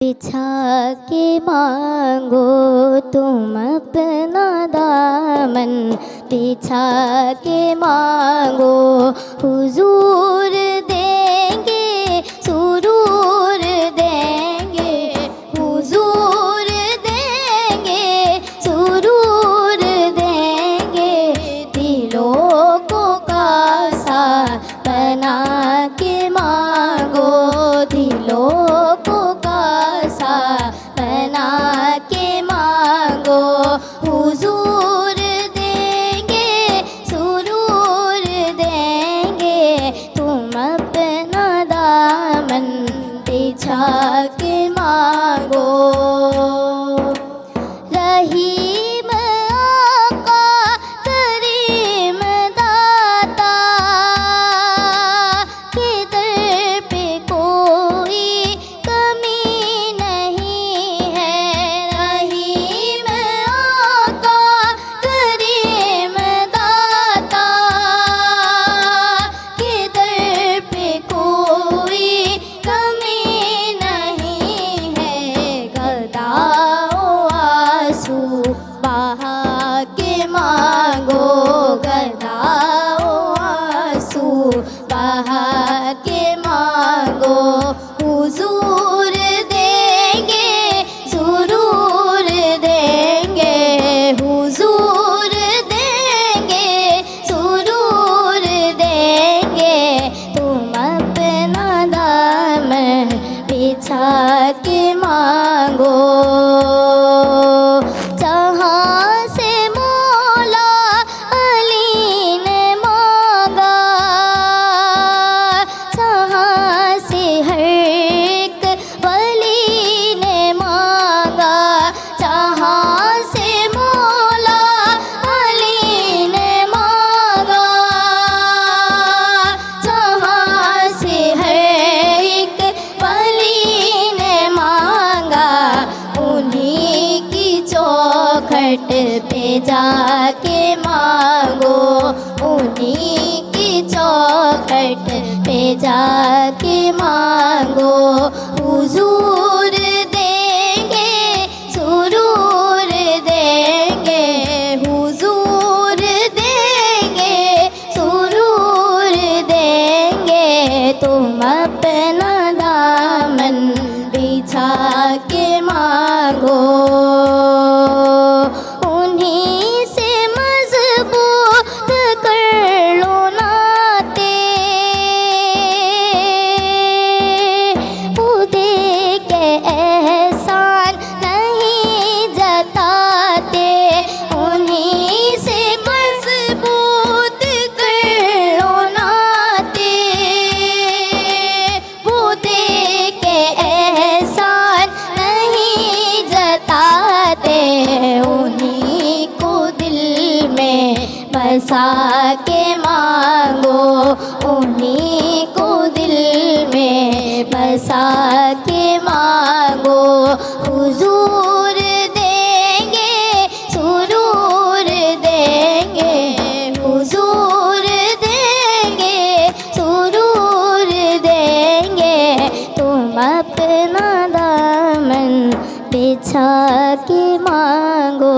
بچھا کے مانگو تم اپنا دامن، بچھا کے مانگو حضور دیں گے سرور دیں گے، حضور دیں گے سرور دیں گے، دلوں کو کاسا بنا کے مانگو، دلوں کو کاسا بنا کے مانگو، حضور دیں گے سرور دیں گے، تم اپنا دامن بچھا کے مانگو۔ رحیم آقا کریم داتا کے در پہ کوئی کمی نہیں ہے، رحیم آقا کریم داتا کے در پہ کوئی کمی نہیں ہے، گداؤ آنسو بہا کے مانگو، گداؤ آنسو بہا کے مانگو، حضور دیں گے سرور دیں گے، حضور دیں گے سرور دیں گے، تم اپنا دامن بچھا کے مانگو۔ جہاں سے مولا علی نے مانگا، جہاں سے ہر ایک ولی نے مانگا، جہاں سے مولا علی نے مانگا، جہاں سے ہر ایک ولی نے مانگا، انہیں کی چوکھٹ پہ جا کے مانگو، انہیں کی چوکھٹ پہ جا کے مانگو، حضور دیں گے سرور دیں گے، حضور دیں گے سرور دیں گے، تم اپنا دامن بچھا کے مانگو۔ انہیں سے مضبوط کر لو ناطے، وہ دے کے احسان نہیں جتاتے، انہیں سے مضبوط کر لو ناطے، وہ دے کے احسان نہیں جتاتے، انہیں کو دل میں بسا کے مانگو، انہیں کو دل میں بسا کے مانگو، حضور دیں گے سرور دیں گے، حضور دیں گے سرور دیں گے، تم اپنا دامن بچھا کے مانگو۔